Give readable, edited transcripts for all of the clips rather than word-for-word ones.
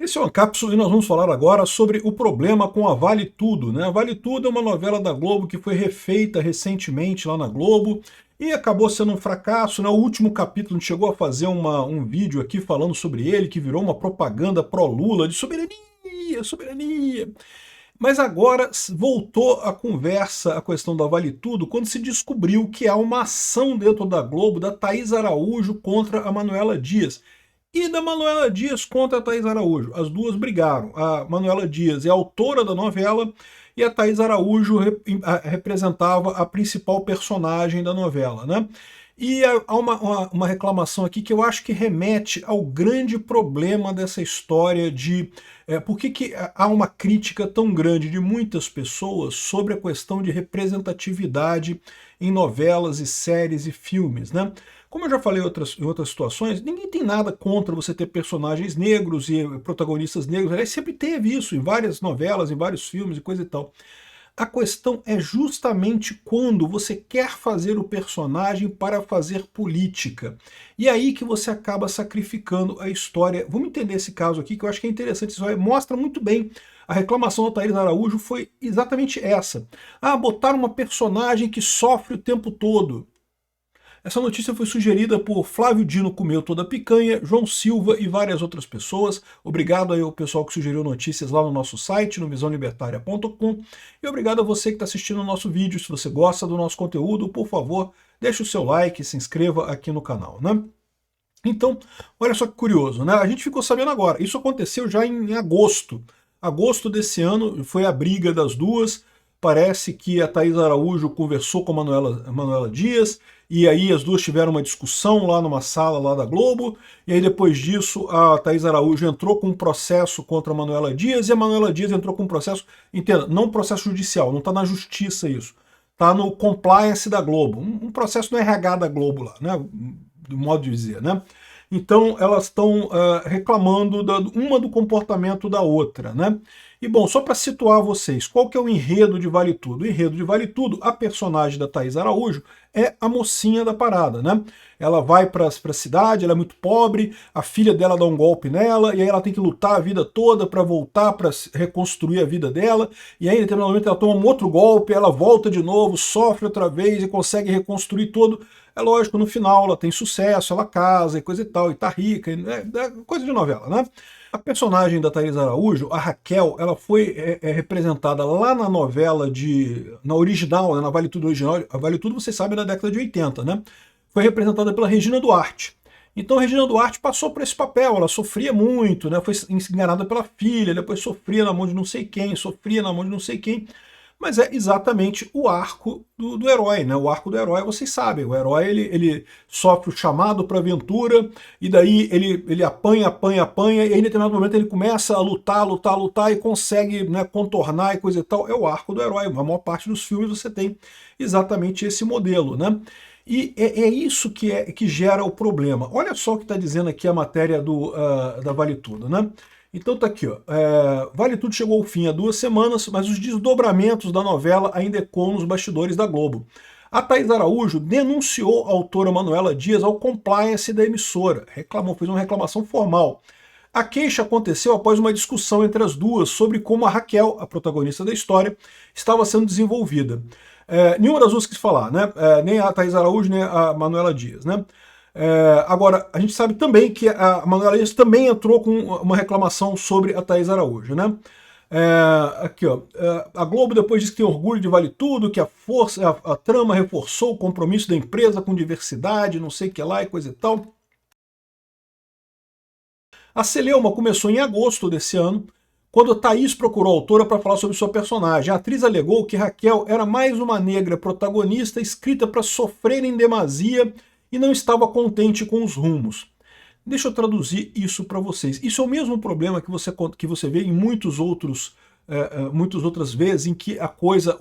Esse é uma cápsula e nós vamos falar agora sobre o problema com a Vale Tudo, né? A Vale Tudo é uma novela da Globo que foi refeita recentemente lá na Globo e acabou sendo um fracasso, né? O último capítulo a gente chegou a fazer um vídeo aqui falando sobre ele, que virou uma propaganda pró-Lula de soberania, soberania. Mas agora voltou a conversa, a questão da Vale Tudo, quando se descobriu que há uma ação dentro da Globo da Thaís Araújo contra a Manuela Dias e da Manuela Dias contra a Thaís Araújo. As duas brigaram. A Manuela Dias é autora da novela e a Thaís Araújo representava a principal personagem da novela, né? E há uma reclamação aqui que eu acho que remete ao grande problema dessa história de por que há uma crítica tão grande de muitas pessoas sobre a questão de representatividade em novelas e séries e filmes, né? Como eu já falei em outras situações, ninguém tem nada contra você ter personagens negros e protagonistas negros. Aliás, sempre teve isso em várias novelas, em vários filmes e coisa e tal. A questão é justamente quando você quer fazer o personagem para fazer política. E é aí que você acaba sacrificando a história. Vamos entender esse caso aqui, que eu acho que é interessante. Isso mostra muito bem. A reclamação da Thaís Araújo foi exatamente essa. Ah, botaram uma personagem que sofre o tempo todo. Essa notícia foi sugerida por Flávio Dino Comeu Toda a Picanha, João Silva e várias outras pessoas. Obrigado aí ao pessoal que sugeriu notícias lá no nosso site, no visãolibertaria.com. E obrigado a você que está assistindo o nosso vídeo. Se você gosta do nosso conteúdo, por favor, deixe o seu like e se inscreva aqui no canal, né? Então, olha só que curioso, né? A gente ficou sabendo agora. Isso aconteceu já em agosto. Agosto desse ano foi a briga das duas. Parece que a Thaís Araújo conversou com a Manuela Dias, e aí as duas tiveram uma discussão lá numa sala lá da Globo, e aí depois disso a Thaís Araújo entrou com um processo contra a Manuela Dias, e a Manuela Dias entrou com um processo, entenda, não um processo judicial, não está na justiça isso, está no compliance da Globo, um processo no RH da Globo lá, né, do modo de dizer, né. Então elas estão reclamando uma do comportamento da outra, né? E bom, só para situar vocês, qual que é o enredo de Vale Tudo? O enredo de Vale Tudo, a personagem da Thaís Araújo é a mocinha da parada, né? Ela vai para a cidade, ela é muito pobre, a filha dela dá um golpe nela, e aí ela tem que lutar a vida toda para voltar, para reconstruir a vida dela, e aí em determinado momento ela toma um outro golpe, ela volta de novo, sofre outra vez e consegue reconstruir todo. É lógico, no final ela tem sucesso, ela casa e coisa e tal, e tá rica, é coisa de novela, né? A personagem da Thaís Araújo, a Raquel, ela foi representada lá na novela na original, né, na Vale Tudo original. A Vale Tudo, vocês sabem, é da década de 80, né? Foi representada pela Regina Duarte. Então a Regina Duarte passou por esse papel, ela sofria muito, né? Foi enganada pela filha, depois sofria na mão de não sei quem, sofria na mão de não sei quem. Mas é exatamente o arco do herói, né? O arco do herói, vocês sabem, o herói ele sofre o chamado para a aventura, e daí ele apanha, e aí em determinado momento ele começa a lutar, e consegue, né, contornar e coisa e tal. É o arco do herói. A maior parte dos filmes você tem exatamente esse modelo, né? E é isso que gera o problema. Olha só o que está dizendo aqui a matéria da Vale Tudo, né? Então tá aqui, ó. Vale Tudo chegou ao fim há 2 semanas, mas os desdobramentos da novela ainda ecoam nos bastidores da Globo. A Thaís Araújo denunciou a autora Manuela Dias ao compliance da emissora, fez uma reclamação formal. A queixa aconteceu após uma discussão entre as duas sobre como a Raquel, a protagonista da história, estava sendo desenvolvida. Nenhuma das duas quis falar, né? Nem a Thaís Araújo, nem a Manuela Dias, né? Agora, a gente sabe também que a Manuela Dias também entrou com uma reclamação sobre a Thaís Araújo, né? Aqui, ó. A Globo depois diz que tem orgulho de Vale Tudo, que a trama reforçou o compromisso da empresa com diversidade, não sei o que lá e coisa e tal. A celeuma começou em agosto desse ano, quando a Thaís procurou a autora para falar sobre sua personagem. A atriz alegou que Raquel era mais uma negra protagonista escrita para sofrer em demasia e não estava contente com os rumos. Deixa eu traduzir isso para vocês. Isso é o mesmo problema que você vê em muitas outras vezes em que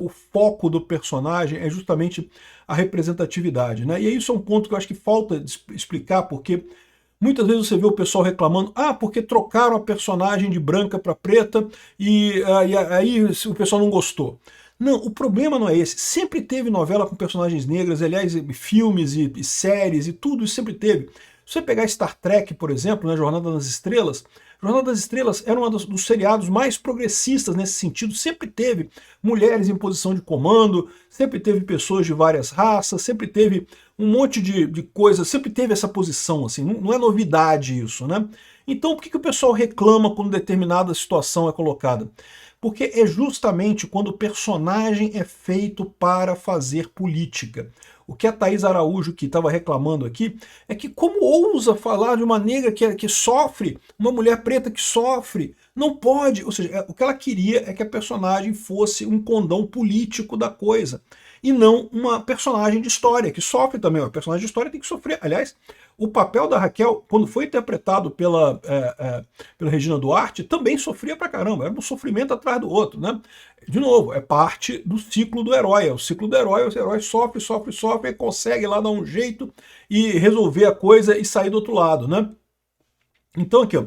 o foco do personagem é justamente a representatividade, né? E isso é um ponto que eu acho que falta explicar, porque muitas vezes você vê o pessoal reclamando, porque trocaram a personagem de branca para preta e aí o pessoal não gostou. Não, o problema não é esse. Sempre teve novela com personagens negras, aliás, filmes e séries e tudo isso sempre teve. Se você pegar Star Trek, por exemplo, né, Jornada nas Estrelas, Jornada das Estrelas era um dos seriados mais progressistas nesse sentido, sempre teve mulheres em posição de comando, sempre teve pessoas de várias raças, sempre teve um monte de coisas, sempre teve essa posição, assim, não é novidade isso, né? Então por que o pessoal reclama quando determinada situação é colocada? Porque é justamente quando o personagem é feito para fazer política. O que a Thaís Araújo, que estava reclamando aqui, é que como ousa falar de uma negra que sofre, uma mulher preta que sofre, não pode. Ou seja, o que ela queria é que a personagem fosse um condão político da coisa, e não uma personagem de história, que sofre também. Uma personagem de história tem que sofrer. Aliás, o papel da Raquel, quando foi interpretado pela Regina Duarte, também sofria pra caramba, era um sofrimento atrás do outro, né? De novo, é parte do ciclo do herói, é o ciclo do herói, o herói sofre, sofre, sofre, e consegue lá dar um jeito e resolver a coisa e sair do outro lado, né? Então aqui, ó,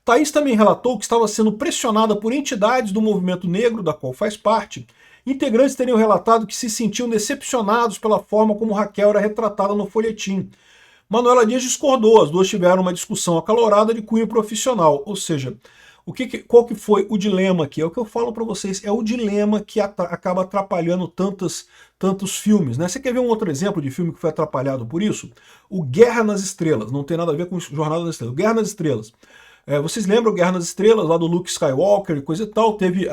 Thaís também relatou que estava sendo pressionada por entidades do movimento negro, da qual faz parte. Integrantes teriam relatado que se sentiam decepcionados pela forma como Raquel era retratada no folhetim. Manuela Dias discordou, as duas tiveram uma discussão acalorada de cunho profissional, ou seja, qual que foi o dilema aqui? É o que eu falo para vocês, é o dilema que acaba atrapalhando tantos filmes, né? Você quer ver um outro exemplo de filme que foi atrapalhado por isso? O Guerra nas Estrelas, não tem nada a ver com Jornada nas Estrelas, Guerra nas Estrelas. Vocês lembram Guerra nas Estrelas, lá do Luke Skywalker e coisa e tal, teve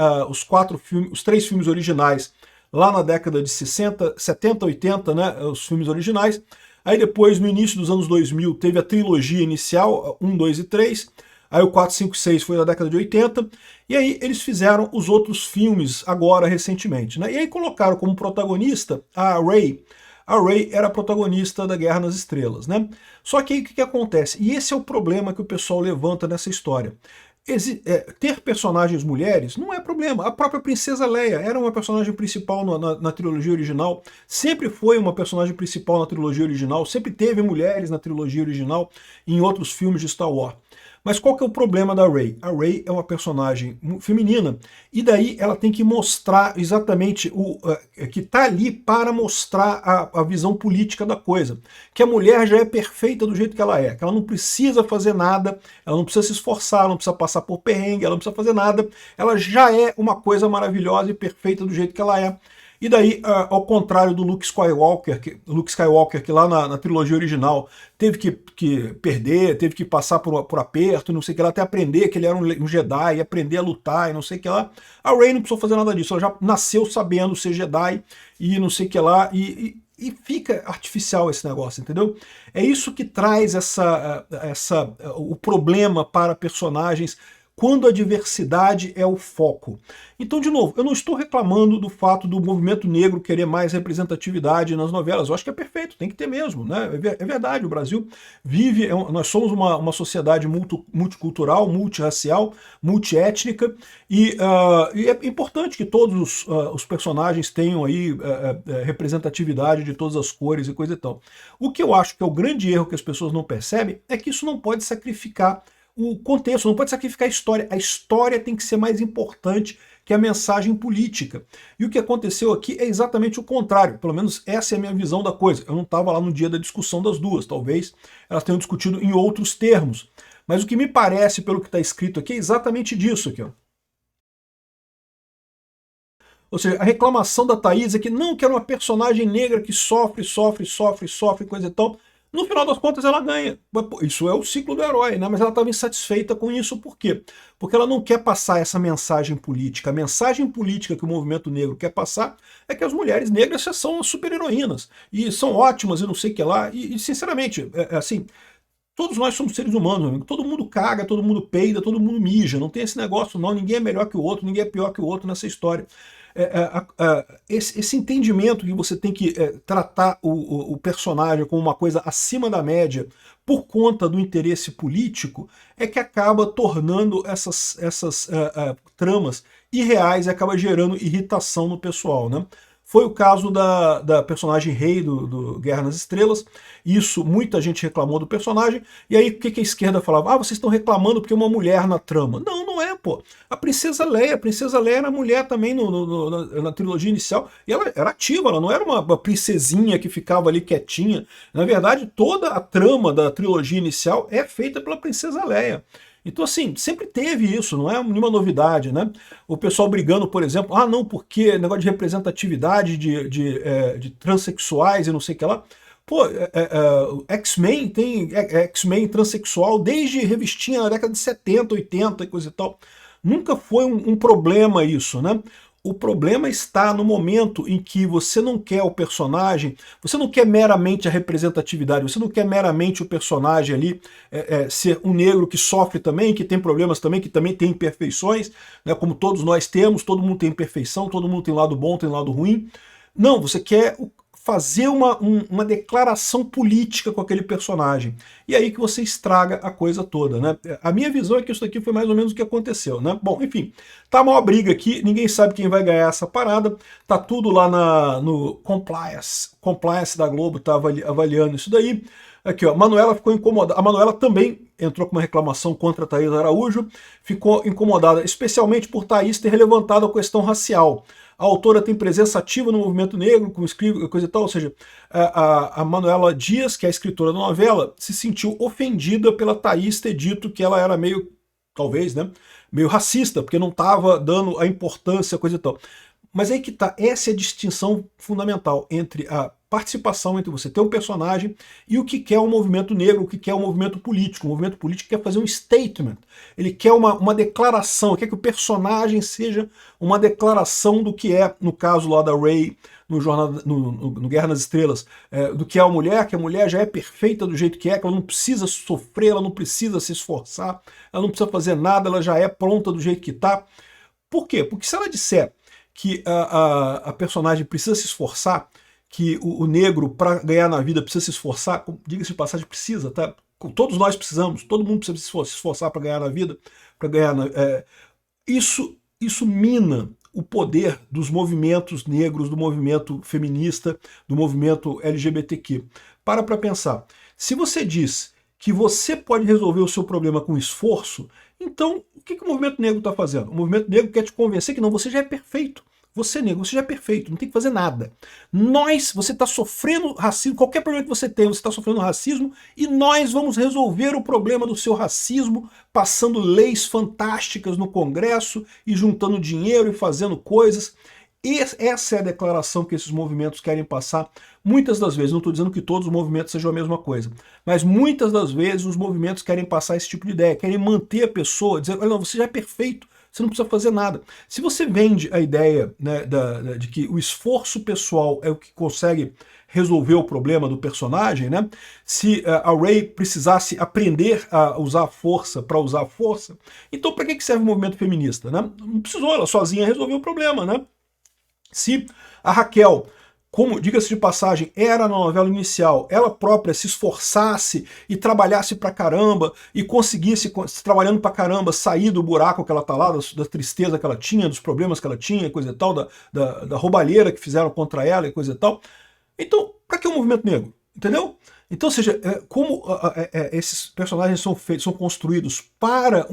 os 3 filmes originais lá na década de 60, 70, 80, né, os filmes originais. Aí depois, no início dos anos 2000, teve a trilogia inicial, 1, 2 e 3. Aí o 4, 5, 6 foi na década de 80. E aí eles fizeram os outros filmes agora, recentemente, né? E aí colocaram como protagonista a Rey. A Rey era a protagonista da Guerra nas Estrelas, né? Só que aí o que acontece? E esse é o problema que o pessoal levanta nessa história. Ter personagens mulheres não é problema. A própria Princesa Leia era uma personagem principal na trilogia original, sempre foi uma personagem principal na trilogia original, sempre teve mulheres na trilogia original e em outros filmes de Star Wars. Mas qual que é o problema da Rey? A Rey é uma personagem feminina, e daí ela tem que mostrar exatamente que está ali para mostrar a visão política da coisa. Que a mulher já é perfeita do jeito que ela não precisa fazer nada, ela não precisa se esforçar, ela não precisa passar por perrengue, ela não precisa fazer nada, ela já é uma coisa maravilhosa e perfeita do jeito que ela é. E daí, ao contrário do Luke Skywalker, que lá na trilogia original teve que perder, teve que passar por aperto, não sei o que lá, até aprender que ele era um Jedi, aprender a lutar e não sei o que lá. A Rey não precisou fazer nada disso, ela já nasceu sabendo ser Jedi e não sei o que lá, e fica artificial esse negócio, entendeu? É isso que traz o problema para personagens quando a diversidade é o foco. Então, de novo, eu não estou reclamando do fato do movimento negro querer mais representatividade nas novelas. Eu acho que é perfeito, tem que ter mesmo, né? É verdade, o Brasil vive, nós somos uma sociedade multicultural, multirracial, multiétnica, e é importante que todos os personagens tenham aí representatividade de todas as cores e coisa e tal. O que eu acho que é o grande erro que as pessoas não percebem é que isso não pode sacrificar o contexto, não pode sacrificar a história. A história tem que ser mais importante que a mensagem política. E o que aconteceu aqui é exatamente o contrário, pelo menos essa é a minha visão da coisa. Eu não estava lá no dia da discussão das duas, talvez elas tenham discutido em outros termos. Mas o que me parece, pelo que está escrito aqui, é exatamente disso aqui, ó. Ou seja, a reclamação da Thaís é que não quer uma personagem negra que sofre, coisa e tal. No final das contas ela ganha. Isso é o ciclo do herói, né? Mas ela estava insatisfeita com isso, por quê? Porque ela não quer passar essa mensagem política. A mensagem política que o movimento negro quer passar é que as mulheres negras são super-heroínas, e são ótimas e não sei o que lá, e sinceramente, assim, todos nós somos seres humanos, meu amigo. Todo mundo caga, todo mundo peida, todo mundo mija. Não tem esse negócio, não. Ninguém é melhor que o outro, ninguém é pior que o outro nessa história. Esse entendimento que você tem que tratar o personagem como uma coisa acima da média por conta do interesse político é que acaba tornando essas tramas irreais e acaba gerando irritação no pessoal, né? Foi o caso da personagem Rey do Guerra nas Estrelas. Isso, muita gente reclamou do personagem. E aí, o que a esquerda falava? Ah, vocês estão reclamando porque é uma mulher na trama. Não, não é, pô. A Princesa Leia era mulher também na trilogia inicial. E ela era ativa, ela não era uma princesinha que ficava ali quietinha. Na verdade, toda a trama da trilogia inicial é feita pela Princesa Leia. Então, assim, sempre teve isso, não é nenhuma novidade, né? O pessoal brigando, por exemplo, ah, não, porque negócio de representatividade de transexuais e não sei o que lá. Pô, X-Men tem X-Men transexual desde revistinha na década de 70, 80 e coisa e tal. Nunca foi um problema isso, né? O problema está no momento em que você não quer o personagem, você não quer meramente a representatividade, você não quer meramente o personagem ali ser um negro que sofre também, que tem problemas também, que também tem imperfeições, né, como todos nós temos, todo mundo tem imperfeição, todo mundo tem lado bom, tem lado ruim. Não, você quer fazer uma declaração política com aquele personagem. E aí que você estraga a coisa toda, né? A minha visão é que isso daqui foi mais ou menos o que aconteceu, né? Bom, enfim, tá a maior briga aqui, ninguém sabe quem vai ganhar essa parada, tá tudo lá no Compliance da Globo tá avaliando isso daí. Aqui, ó, Manuela ficou incomodada. A Manuela também entrou com uma reclamação contra a Thaís Araújo, ficou incomodada, especialmente por Thaís ter levantado a questão racial. A autora tem presença ativa no movimento negro, como escrive, coisa e tal, ou seja, a Manuela Dias, que é a escritora da novela, se sentiu ofendida pela Thaís ter dito que ela era meio, talvez, né, meio racista, porque não estava dando a importância, coisa e tal. Mas aí que tá, essa é a distinção fundamental entre a participação, entre você ter um personagem e o que quer o movimento negro, o que quer o movimento político. O movimento político quer fazer um statement, ele quer uma declaração, quer que o personagem seja uma declaração do que é, no caso lá da Ray, no Guerra nas Estrelas, do que é que a mulher já é perfeita do jeito que ela não precisa sofrer, ela não precisa se esforçar, ela não precisa fazer nada, ela já é pronta do jeito que tá. Por quê? Porque se ela disser que a personagem precisa se esforçar, que o negro, para ganhar na vida, precisa se esforçar, diga-se de passagem, precisa, tá? Todos nós precisamos, todo mundo precisa se esforçar para ganhar na vida, para ganhar isso mina o poder dos movimentos negros, do movimento feminista, do movimento LGBTQ. Para pensar. Se você diz que você pode resolver o seu problema com esforço, então o que o movimento negro está fazendo? O movimento negro quer te convencer que não, você já é perfeito. Você, negro, você já é perfeito, não tem que fazer nada. Você está sofrendo racismo, qualquer problema que você tem, você está sofrendo racismo, e nós vamos resolver o problema do seu racismo passando leis fantásticas no Congresso e juntando dinheiro e fazendo coisas. Essa é a declaração que esses movimentos querem passar. Muitas das vezes, não estou dizendo que todos os movimentos sejam a mesma coisa, mas muitas das vezes os movimentos querem passar esse tipo de ideia, querem manter a pessoa, dizer, olha, não, você já é perfeito, você não precisa fazer nada. Se você vende a ideia, né, de que o esforço pessoal é o que consegue resolver o problema do personagem, né? Se a Ray precisasse aprender a usar a força para usar a força, então para que serve o movimento feminista, né? Não precisou ela sozinha resolver o problema, né? Se a Raquel, como, diga-se de passagem, era na novela inicial, ela própria se esforçasse e trabalhasse pra caramba e conseguisse, trabalhando pra caramba, sair do buraco que ela tá lá, da tristeza que ela tinha, dos problemas que ela tinha, coisa e tal, da roubalheira que fizeram contra ela e coisa e tal. Então, pra que o movimento negro? Entendeu? Então, ou seja, como esses personagens são construídos para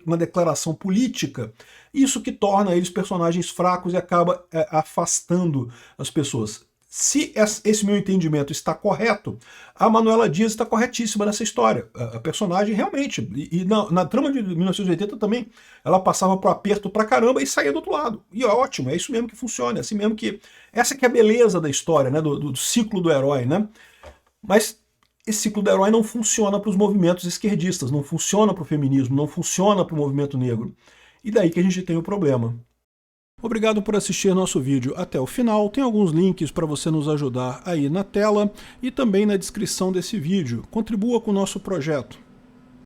uma declaração política, isso que torna eles personagens fracos e acaba afastando as pessoas. Se esse meu entendimento está correto, a Manuela Dias está corretíssima nessa história. A personagem realmente, e na trama de 1980 também, ela passava por aperto pra caramba e saía do outro lado. E é ótimo, é isso mesmo que funciona, é assim mesmo que... Essa que é a beleza da história, né, do ciclo do herói, né? Mas esse ciclo do herói não funciona para os movimentos esquerdistas, não funciona para o feminismo, não funciona para o movimento negro. E daí que a gente tem o problema. Obrigado por assistir nosso vídeo até o final. Tem alguns links para você nos ajudar aí na tela e também na descrição desse vídeo. Contribua com o nosso projeto.